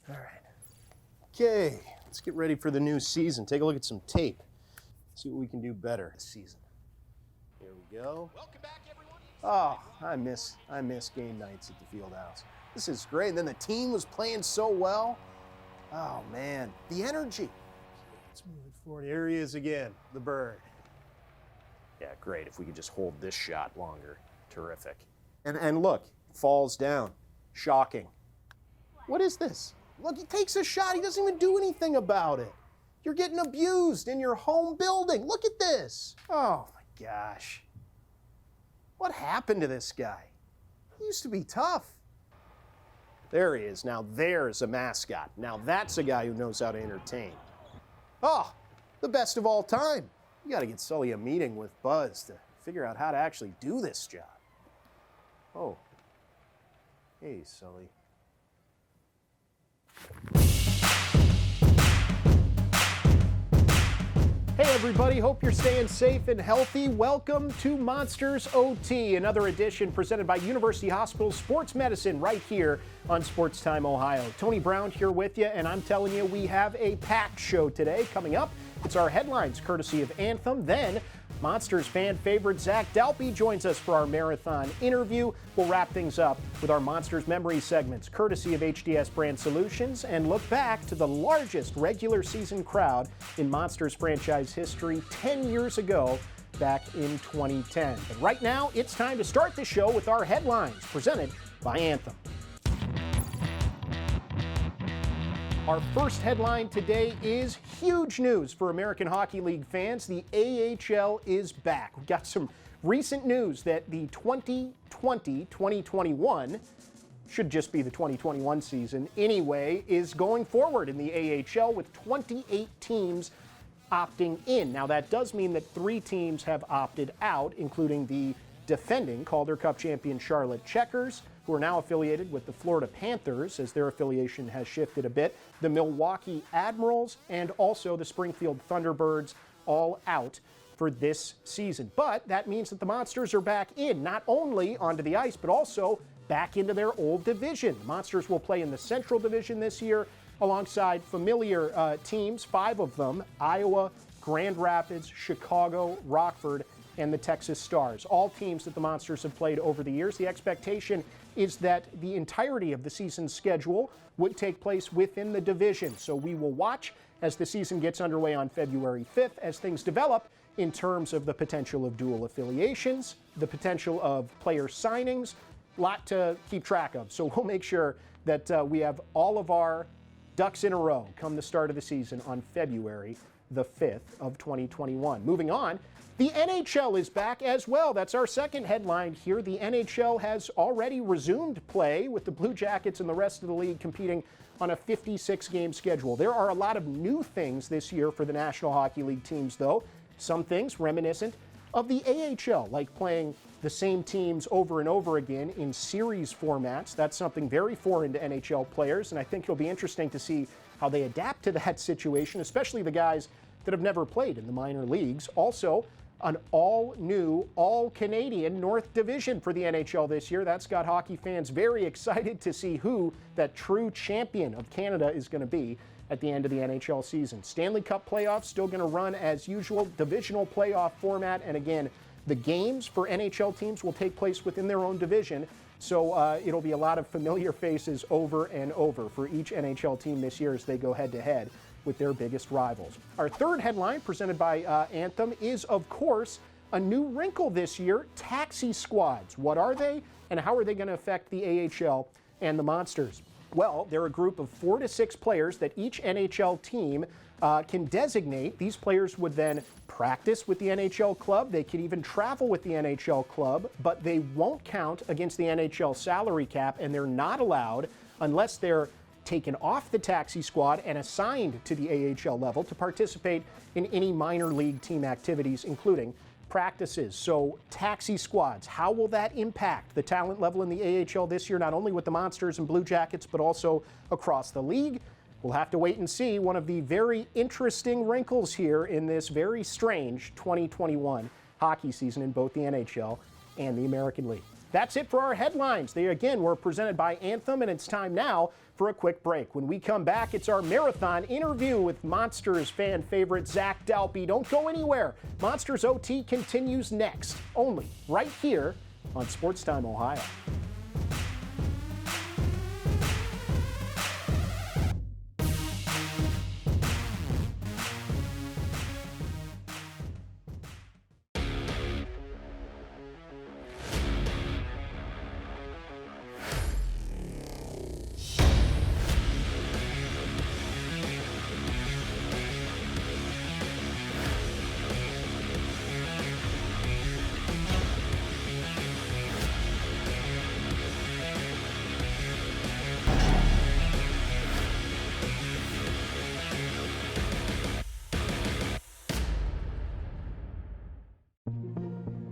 All right. Okay, let's get ready for the new season. Take a look at some tape. See what we can do better this season. Here we go. Welcome back, everyone. Oh, I miss game nights at the Fieldhouse. This is great. And then the team was playing so well. Oh, man, the energy. Let's move it forward. Here he is again, the bird. Yeah, great. If we could just hold this shot longer. Terrific. And look, falls down. Shocking. What is this? Look, he takes a shot. He doesn't even do anything about it. You're getting abused in your home building. Look at this. Oh, my gosh. What happened to this guy? He used to be tough. There he is. Now there's a mascot. Now that's a guy who knows how to entertain. Oh, the best of all time. You got to get Sully a meeting with Buzz to figure out how to actually do this job. Oh. Hey, Sully. Hey everybody, hope you're staying safe and healthy. Welcome to Monsters OT, another edition presented by University Hospital Sports Medicine right here on SportsTime Ohio. Tony Brown here with you, and I'm telling you we have a packed show today. Coming up, it's our headlines courtesy of Anthem. Then Monsters fan favorite Zac Dalpe joins us for our marathon interview. We'll wrap things up with our Monsters memory segments courtesy of HDS Brand Solutions and look back to the largest regular season crowd in Monsters franchise history 10 years ago back in 2010. But right now, it's time to start the show with our headlines presented by Anthem. Our first headline today is huge news for American Hockey League fans. The AHL is back. We've got some recent news that the 2020-2021, should just be the 2021 season anyway, is going forward in the AHL with 28 teams opting in. Now that does mean that 3 teams have opted out, including the defending Calder Cup champion Charlotte Checkers, who are now affiliated with the Florida Panthers as their affiliation has shifted a bit, the Milwaukee Admirals, and also the Springfield Thunderbirds, all out for this season. But that means that the Monsters are back in, not only onto the ice, but also back into their old division. The Monsters will play in the Central Division this year alongside familiar teams, 5 of them, Iowa, Grand Rapids, Chicago, Rockford, and the Texas Stars, all teams that the Monsters have played over the years. The expectation is that the entirety of the season's schedule would take place within the division. So we will watch as the season gets underway on February 5th as things develop in terms of the potential of dual affiliations, the potential of player signings, a lot to keep track of. So we'll make sure that we have all of our ducks in a row come the start of the season on February the 5th of 2021. Moving on, the NHL is back as well. That's our second headline here. The NHL has already resumed play with the Blue Jackets and the rest of the league competing on a 56-game schedule. There are a lot of new things this year for the National Hockey League teams, though. Some things reminiscent of the AHL, like playing the same teams over and over again in series formats. That's something very foreign to NHL players, and I think it'll be interesting to see how they adapt to that situation, especially the guys that have never played in the minor leagues. Also, an all-new, all-Canadian North Division for the NHL this year. That's got hockey fans very excited to see who that true champion of Canada is going to be at the end of the NHL season. Stanley Cup playoffs still going to run as usual, divisional playoff format, and again, the games for NHL teams will take place within their own division, so it'll be a lot of familiar faces over and over for each NHL team this year as they go head-to-head with their biggest rivals. Our third headline presented by Anthem is, of course, a new wrinkle this year, taxi squads. What are they, and how are they going to affect the AHL and the Monsters? Well, they're a group of 4 to 6 players that each NHL team can designate. These players would then practice with the NHL club. They could even travel with the NHL club, but they won't count against the NHL salary cap, and they're not allowed unless they're taken off the taxi squad and assigned to the AHL level to participate in any minor league team activities, including practices. So taxi squads, how will that impact the talent level in the AHL this year, not only with the Monsters and Blue Jackets, but also across the league? We'll have to wait and see. One of the very interesting wrinkles here in this very strange 2021 hockey season in both the NHL and the American League. That's it for our headlines. They, again, were presented by Anthem, and it's time now for a quick break. When we come back, it's our marathon interview with Monsters fan favorite Zac Dalpe. Don't go anywhere. Monsters OT continues next, only right here on SportsTime Ohio.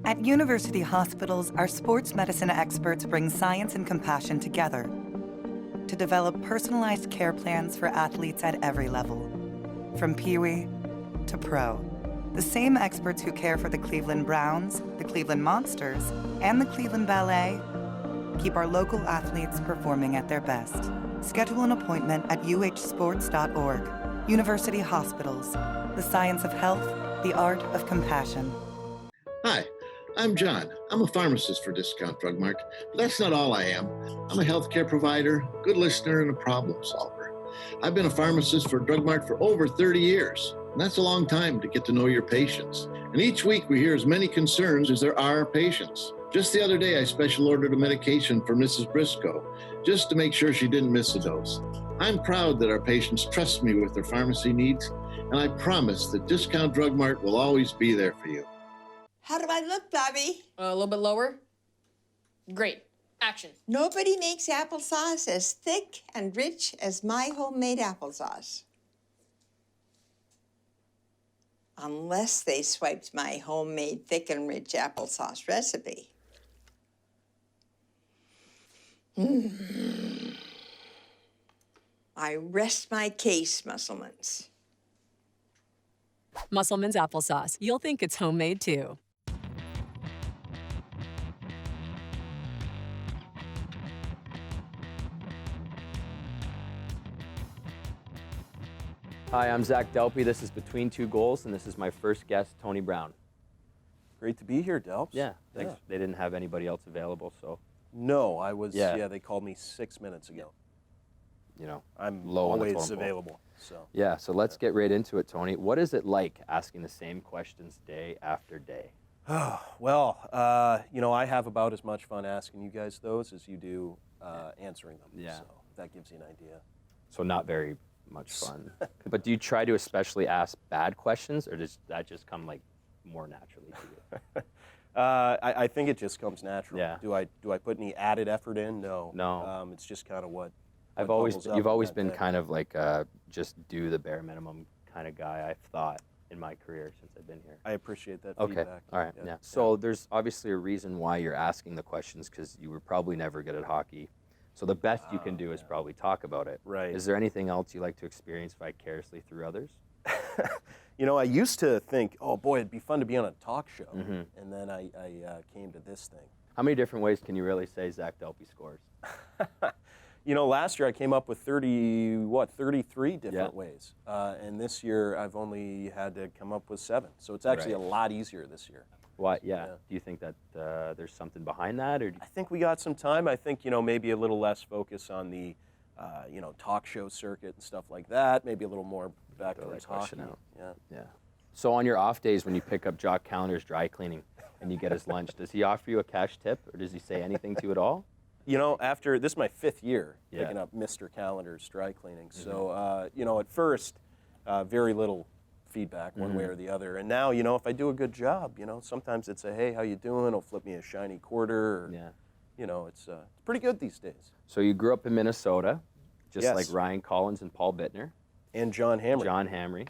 At university hospitals, our sports medicine experts bring science and compassion together to develop personalized care plans for athletes at every level, from peewee to pro. The same experts who care for the Cleveland Browns, the Cleveland Monsters, and the Cleveland Ballet keep our local athletes performing at their best. Schedule an appointment at uhsports.org. University Hospitals, the science of health, the art of compassion. Hi, I'm John. I'm a pharmacist for Discount Drug Mart, but that's not all I am. I'm a healthcare provider, good listener, and a problem solver. I've been a pharmacist for Drug Mart for over 30 years, and that's a long time to get to know your patients. And each week we hear as many concerns as there are patients. Just the other day, I special ordered a medication for Mrs. Briscoe, just to make sure she didn't miss a dose. I'm proud that our patients trust me with their pharmacy needs, and I promise that Discount Drug Mart will always be there for you. How do I look, Bobby? A little bit lower. Great. Action. Nobody makes applesauce as thick and rich as my homemade applesauce. Unless they swiped my homemade thick and rich applesauce recipe. I rest my case, Musselmans. Musselman's applesauce. You'll think it's homemade, too. Hi, I'm Zac Dalpe. This is Between Two Goals, and this is my first guest, Tony Brown. Great to be here, Delps. Yeah, thanks. Yeah. They didn't have anybody else available, so. No, I was, yeah, they called me 6 minutes ago. You know, I'm low always available, so. Yeah, so let's get right into it, Tony. What is it like asking the same questions day after day? Well, you know, I have about as much fun asking you guys those as you do answering them. Yeah. So that gives you an idea. So not very much fun. But do you try to especially ask bad questions, or does that just come like more naturally to you? I think it just comes natural. Yeah. Do I put any added effort in? No. No. It's just kind of what. You've always been kind of like just do the bare minimum kind of guy, I've thought, in my career since I've been here. I appreciate that okay. feedback. All right. Yeah. So there's obviously a reason why you're asking the questions, because you were probably never good at hockey. So the best you can do is probably talk about it. Right. Is there anything else you like to experience vicariously through others? You know, I used to think, oh boy, it'd be fun to be on a talk show, and then I came to this thing. How many different ways can you really say Zac Dalpe scores? You know, last year I came up with 33 different ways. And this year I've only had to come up with 7. So it's actually a lot easier this year. Why? Yeah. Do you think that there's something behind that? Or I think we got some time. I think, you know, maybe a little less focus on the, you know, talk show circuit and stuff like that. Maybe a little more back towards hockey. Yeah. So on your off days when you pick up Jock Calendar's dry cleaning and you get his lunch, does he offer you a cash tip, or does he say anything to you at all? You know, after this is my 5th year picking up Mr. Calendar's dry cleaning. So, you know, at first, very little feedback one way or the other. And now, you know, if I do a good job, you know, sometimes it's a, hey, how you doing? He'll flip me a shiny quarter. Or, you know, it's pretty good these days. So you grew up in Minnesota, just like Ryan Collins and Paul Bittner. And John Hamry. John Hamry.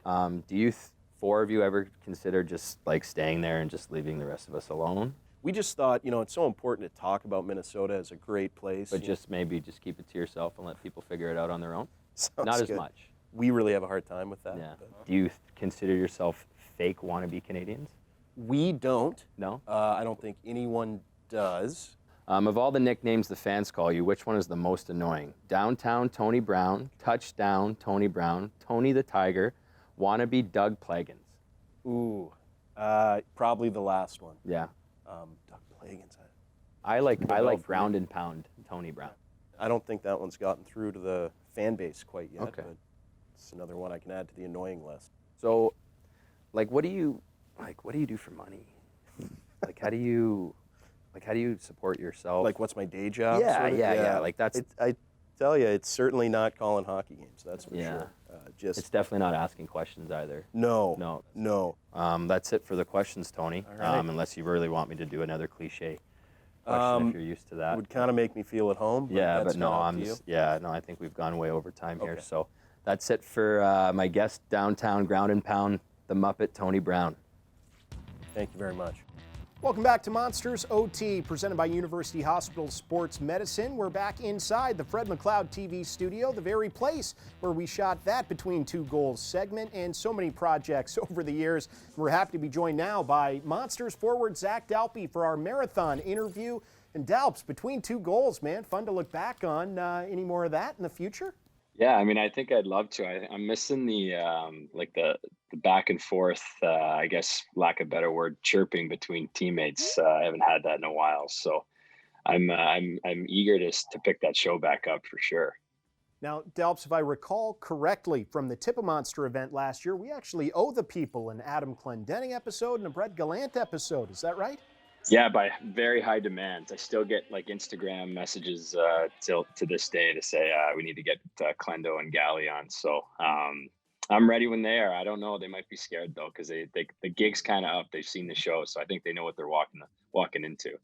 Do you 4 of you ever consider just like staying there and just leaving the rest of us alone? We just thought, you know, it's so important to talk about Minnesota as a great place. But just maybe just keep it to yourself and let people figure it out on their own? Sounds Not as good. much. We really have a hard time with that. Yeah. Do you consider yourself fake wannabe Canadians? We don't. No? I don't think anyone does. Of all the nicknames the fans call you, which one is the most annoying? Downtown Tony Brown, Touchdown Tony Brown, Tony the Tiger, Wannabe Doug Plagans. Ooh, probably the last one. Yeah. Doug Plagans. I like Ground and Pound Tony Brown. I don't think that one's gotten through to the fan base quite yet, Okay. but it's another one I can add to the annoying list. So, what do you do for money? How do you support yourself? Like, what's my day job? Yeah, sort of? yeah. Like, that's. I tell you, it's certainly not calling hockey games. That's for Yeah. sure. It's definitely not asking questions either. No. That's it for the questions, Tony. All right. Unless you really want me to do another cliche question, if you're used to that. It would kind of make me feel at home. But Yeah, that's but no, kinda up I'm to you. just, yeah, no, I think we've gone way over time here. Okay. So that's it for my guest, Downtown Ground and Pound, the Muppet, Tony Brown. Thank you very much. Welcome back to Monsters OT, presented by University Hospital Sports Medicine. We're back inside the Fred McLeod TV studio, the very place where we shot that Between Two Goals segment and so many projects over the years. We're happy to be joined now by Monsters forward Zac Dalpe for our marathon interview. And Dalps, Between Two Goals, man, fun to look back on. Any more of that in the future? Yeah, I mean, I think I'd love to. I'm missing the the back and forth, I guess, lack of a better word, chirping between teammates. I haven't had that in a while, so I'm eager to pick that show back up for sure. Now, Dalps, if I recall correctly from the Tip of Monster event last year, we actually owe the people an Adam Clendenning episode and a Brett Gallant episode. Is that right? Yeah, by very high demands. I still get like Instagram messages till to this day to say we need to get Clendo and Galley on. So I'm ready when they are. I don't know. They might be scared though, because the gig's kind of up. They've seen the show, so I think they know what they're walking into.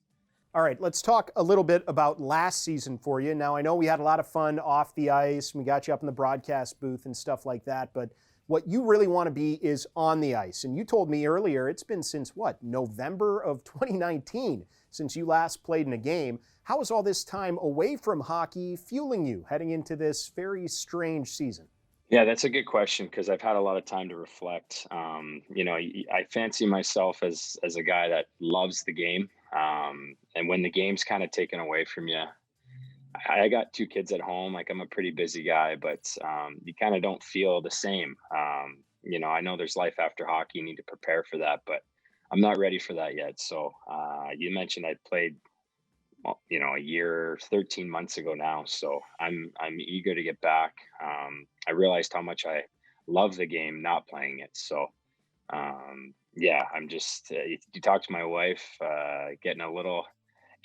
All right, let's talk a little bit about last season for you. Now, I know we had a lot of fun off the ice. We got you up in the broadcast booth and stuff like that, but what you really want to be is on the ice. And you told me earlier it's been since November of 2019 since you last played in a game. How is all this time away from hockey fueling you heading into this very strange season? Yeah, that's a good question because I've had a lot of time to reflect. I fancy myself as a guy that loves the game. And when the game's kind of taken away from you, I got 2 kids at home. Like, I'm a pretty busy guy, but you kind of don't feel the same. I know there's life after hockey. You need to prepare for that, but I'm not ready for that yet. So you mentioned I played, a year, 13 months ago now. So I'm eager to get back. I realized how much I love the game, not playing it. So I'm just, you talk to my wife, getting a little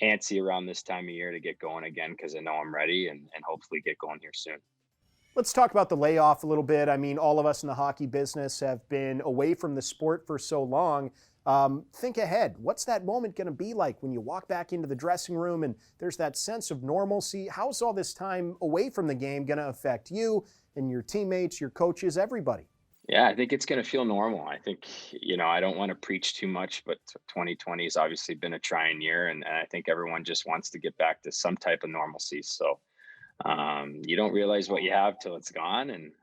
antsy around this time of year to get going again because I know I'm ready and hopefully get going here soon. Let's talk about the layoff a little bit. I mean, all of us in the hockey business have been away from the sport for so long. Think ahead. What's that moment going to be like when you walk back into the dressing room and there's that sense of normalcy? How's all this time away from the game going to affect you and your teammates, your coaches, everybody? Yeah, I think it's going to feel normal. I think, I don't want to preach too much, but 2020 has obviously been a trying year. And I think everyone just wants to get back to some type of normalcy. So you don't realize what you have till it's gone. And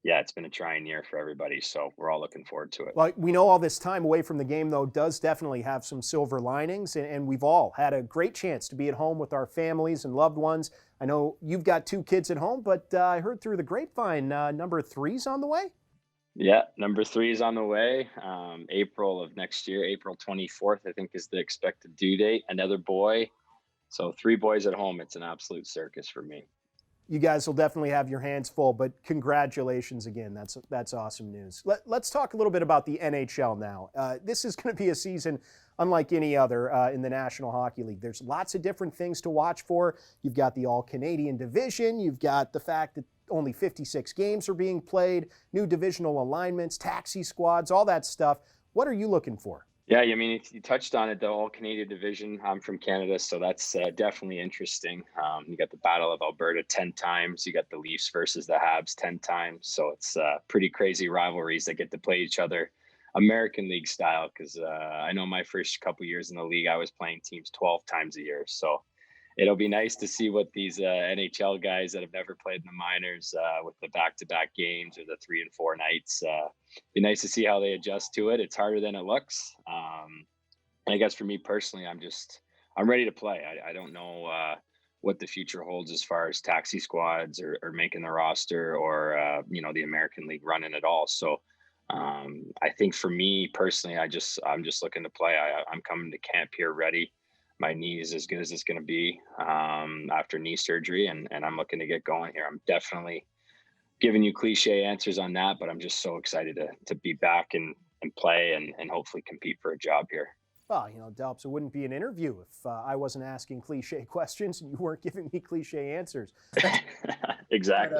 it's been a trying year for everybody. So we're all looking forward to it. Well, we know all this time away from the game, though, does definitely have some silver linings. And we've all had a great chance to be at home with our families and loved ones. I know you've got 2 kids at home, but I heard through the grapevine, number 3's on the way? Yeah, number 3 is on the way. April of next year, April 24th, I think is the expected due date. Another boy. So 3 boys at home. It's an absolute circus for me. You guys will definitely have your hands full, but congratulations again. That's awesome news. Let's talk a little bit about the NHL now. This is going to be a season unlike any other in the National Hockey League. There's lots of different things to watch for. You've got the All-Canadian division. You've got the fact that only 56 games are being played, new divisional alignments, taxi squads, all that stuff. What are you looking for? Yeah, I mean, you touched on it, the All-Canadian division. I'm from Canada, so that's definitely interesting. You got the Battle of Alberta 10 times. You got the Leafs versus the Habs 10 times. So it's pretty crazy rivalries that get to play each other American League style because I know my first couple years in the league, I was playing teams 12 times a year. So it'll be nice to see what these NHL guys that have never played in the minors with the back-to-back games or the 3 and 4 nights. Be nice to see how they adjust to it. It's harder than it looks. And I guess for me personally, I'm ready to play. I don't know what the future holds as far as taxi squads or making the roster or the American League running at all. So I think for me personally, I'm just looking to play. I'm coming to camp here ready. My knee is as good as it's going to be after knee surgery, and I'm looking to get going here. I'm definitely giving you cliche answers on that, but I'm just so excited to be back and play and hopefully compete for a job here. Well, Dalpe, it wouldn't be an interview if I wasn't asking cliche questions and you weren't giving me cliche answers. Exactly.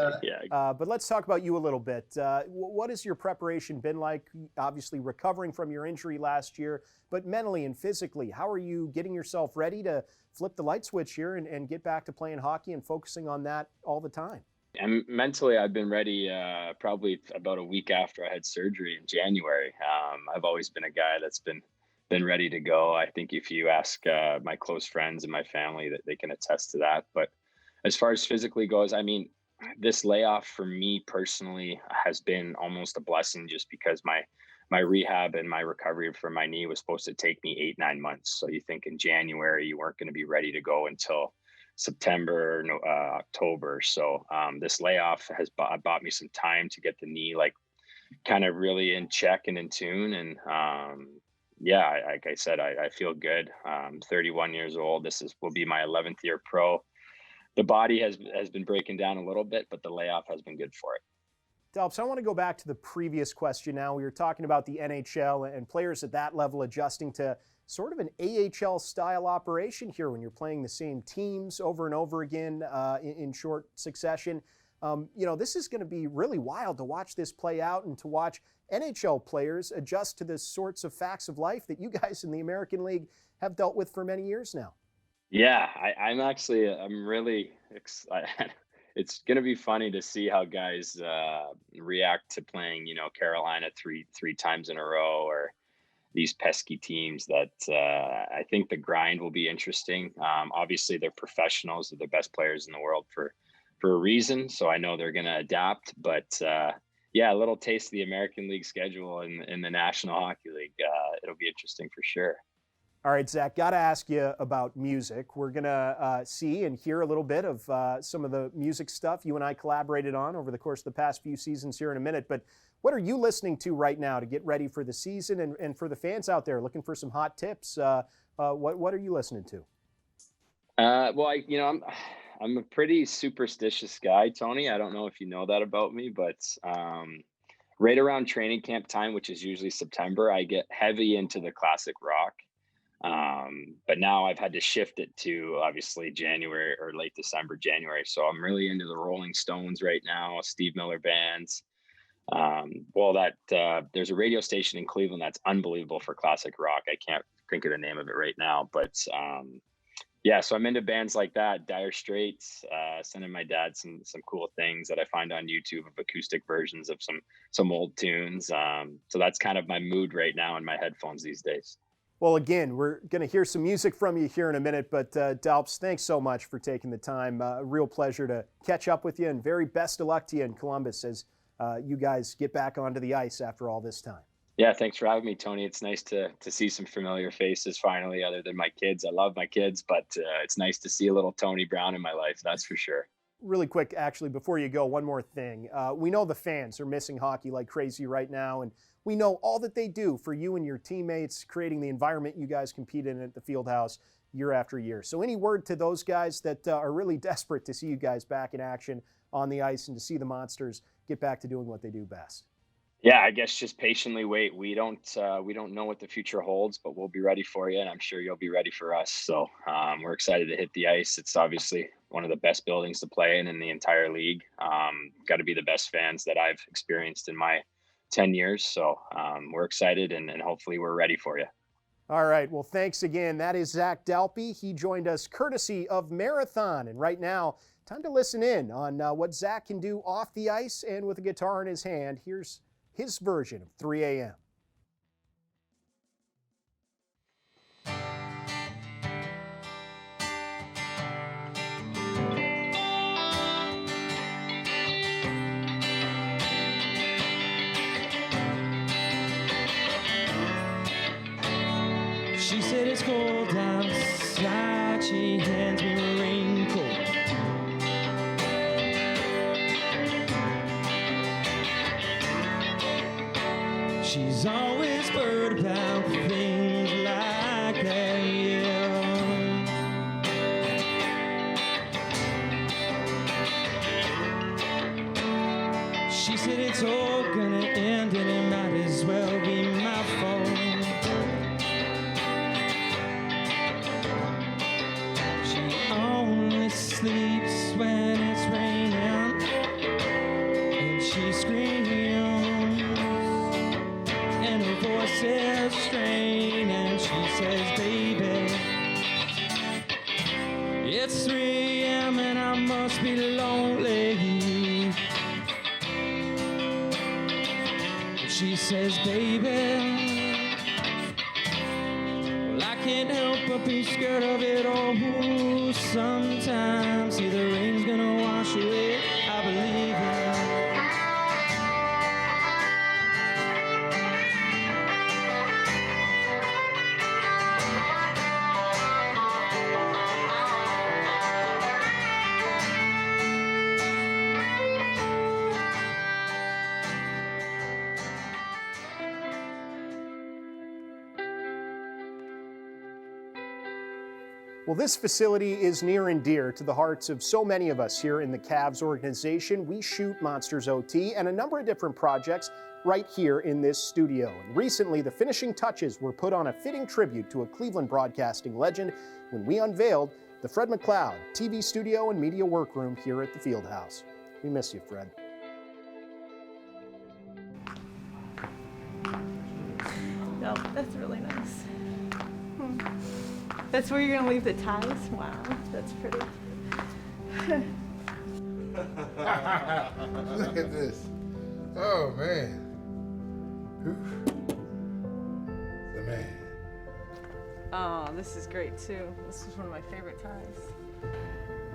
But let's talk about you a little bit. What has your preparation been like? Obviously recovering from your injury last year, but mentally and physically, how are you getting yourself ready to flip the light switch here and get back to playing hockey and focusing on that all the time? And mentally, I've been ready probably about a week after I had surgery in January. I've always been a guy that's been ready to go. I think if you ask my close friends and my family, that they can attest to that. But as far as physically goes, I mean, this layoff for me personally has been almost a blessing, just because my rehab and my recovery from my knee was supposed to take me 8-9 months. So you think in January you weren't going to be ready to go until September, October. So this layoff has bought me some time to get the knee kind of really in check and in tune. And like I said, I feel good. I'm 31 years old. Will be my 11th year pro. The body has been breaking down a little bit, but the layoff has been good for it. Dalpe, so I want to go back to the previous question now. We were talking about the NHL and players at that level adjusting to sort of an AHL style operation here when you're playing the same teams over and over again in short succession. This is going to be really wild to watch this play out and to watch NHL players adjust to the sorts of facts of life that you guys in the American League have dealt with for many years now. Yeah, I'm really excited. It's going to be funny to see how guys react to playing, Carolina three times in a row, or these pesky teams that I think the grind will be interesting. Obviously, they're professionals. They're the best players in the world for a reason. So I know they're going to adapt. But, a little taste of the American League schedule in the National Hockey League. It'll be interesting for sure. All right, Zach, got to ask you about music. We're going to see and hear a little bit of some of the music stuff you and I collaborated on over the course of the past few seasons here in a minute. But what are you listening to right now to get ready for the season and for the fans out there looking for some hot tips? What are you listening to? I'm a pretty superstitious guy, Tony. I don't know if you know that about me, but right around training camp time, which is usually September, I get heavy into the classic rock. But now I've had to shift it to obviously January or late December, January. So I'm really into the Rolling Stones right now, Steve Miller bands. There's a radio station in Cleveland that's unbelievable for classic rock. I can't think of the name of it right now, but so I'm into bands like that. Dire Straits, sending my dad some cool things that I find on YouTube of acoustic versions of some old tunes. So that's kind of my mood right now in my headphones these days. Well, again, we're going to hear some music from you here in a minute, but Dalpe, thanks so much for taking the time. A real pleasure to catch up with you, and very best of luck to you in Columbus as you guys get back onto the ice after all this time. Yeah, thanks for having me, Tony. It's nice to see some familiar faces finally, other than my kids. I love my kids, but it's nice to see a little Tony Brown in my life, that's for sure. Really quick, actually, before you go, one more thing. We know the fans are missing hockey like crazy right now, and we know all that they do for you and your teammates, creating the environment you guys compete in at the Fieldhouse year after year. So any word to those guys that are really desperate to see you guys back in action on the ice and to see the Monsters get back to doing what they do best? Yeah, I guess just patiently wait. We don't know what the future holds, but we'll be ready for you, and I'm sure you'll be ready for us. So we're excited to hit the ice. It's obviously one of the best buildings to play in the entire league. Got to be the best fans that I've experienced in my 10 years. So we're excited, and hopefully we're ready for you. All right. Well, thanks again. That is Zac Dalpe. He joined us courtesy of Marathon. And right now, time to listen in on what Zac can do off the ice and with a guitar in his hand. Here's his version of 3 a.m. She said it's cold outside. She's always worried about things like that, yeah. She said it's all gonna end and it might as well be my fault. She only sleeps when it's raining and she screams and her voice is strained and she says, baby, it's 3 a.m. and I must be lonely. She says, baby, well, I can't help but be scared of it all. Ooh, sometimes, see, the rain's gonna wash away, I believe it. Well, this facility is near and dear to the hearts of so many of us here in the Cavs organization. We shoot Monsters OT and a number of different projects right here in this studio. And recently, the finishing touches were put on a fitting tribute to a Cleveland broadcasting legend when we unveiled the Fred McLeod TV studio and media workroom here at the Fieldhouse. We miss you, Fred. No, that's really nice. That's where you're gonna leave the ties? Wow, that's pretty. Look at this. Oh, man. The man. Oh, this is great too. This is one of my favorite ties.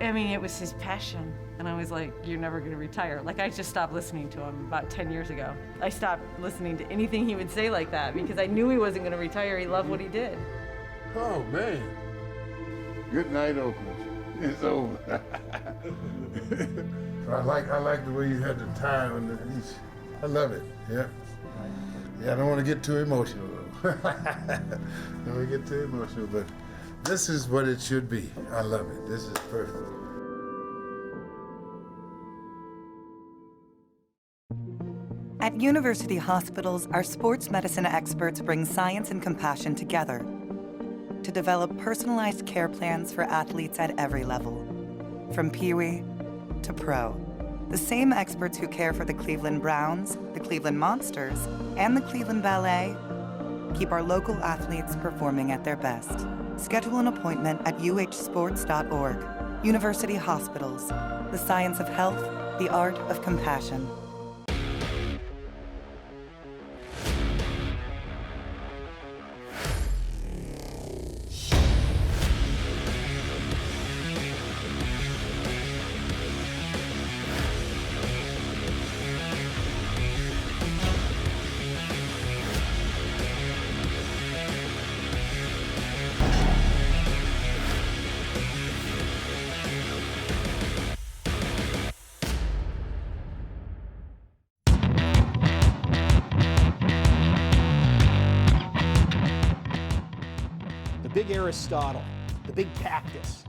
I mean, it was his passion. And I was like, you're never gonna retire. Like, I just stopped listening to him about 10 years ago. I stopped listening to anything he would say like that because I knew he wasn't gonna retire. He loved what he did. Oh, man. Good night, Oakland. It's over. I like the way you had the tie on the each. I love it. Yeah. Yeah, I don't want to get too emotional, though. Don't want to get too emotional, but this is what it should be. I love it. This is perfect. At university hospitals, our sports medicine experts bring science and compassion together to develop personalized care plans for athletes at every level, from Pee-wee to pro. The same experts who care for the Cleveland Browns, the Cleveland Monsters, and the Cleveland Ballet keep our local athletes performing at their best. Schedule an appointment at uhsports.org. University Hospitals, the science of health, the art of compassion. Big Aristotle, the big cactus,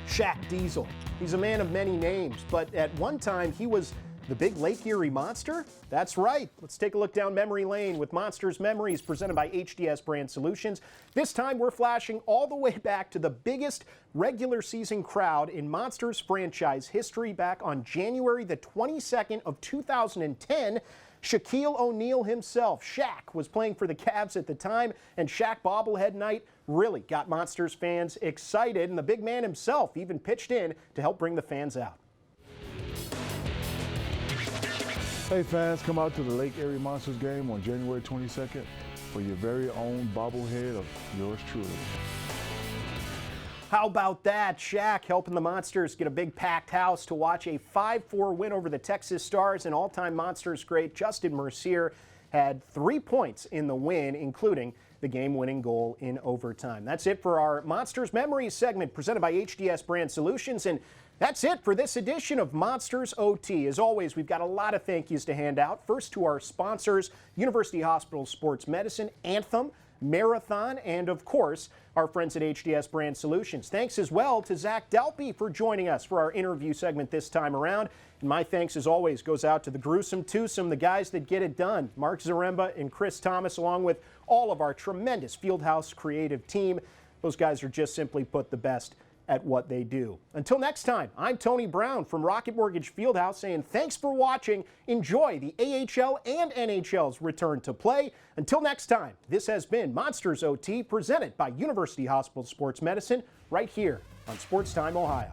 Shaq Diesel. He's a man of many names, but at one time he was the big Lake Erie Monster? That's right. Let's take a look down memory lane with Monsters Memories presented by HDS Brand Solutions. This time we're flashing all the way back to the biggest regular season crowd in Monsters franchise history back on January the 22nd of 2010. Shaquille O'Neal himself, Shaq, was playing for the Cavs at the time, and Shaq Bobblehead night really got Monsters fans excited, and the big man himself even pitched in to help bring the fans out. Hey fans, come out to the Lake Erie Monsters game on January 22nd for your very own bobblehead of yours truly. How about that? Shaq helping the Monsters get a big packed house to watch a 5-4 win over the Texas Stars, and all-time Monsters great Justin Mercier had 3 points in the win, including the game-winning goal in overtime. That's it for our Monsters Memories segment presented by HDS Brand Solutions. And That's it for this edition of Monsters OT. As always, we've got a lot of thank yous to hand out. First to our sponsors, University Hospital Sports Medicine, Anthem, Marathon, and of course, our friends at HDS Brand Solutions. Thanks as well to Zac Dalpe for joining us for our interview segment this time around. And my thanks, as always, goes out to the gruesome twosome, the guys that get it done, Mark Zaremba and Chris Thomas, along with all of our tremendous Fieldhouse creative team. Those guys are just simply put the best at what they do. Until next time, I'm Tony Brown from Rocket Mortgage Fieldhouse saying thanks for watching. Enjoy the AHL and NHL's return to play. Until next time, this has been Monsters OT presented by University Hospital Sports Medicine right here on SportsTime Ohio.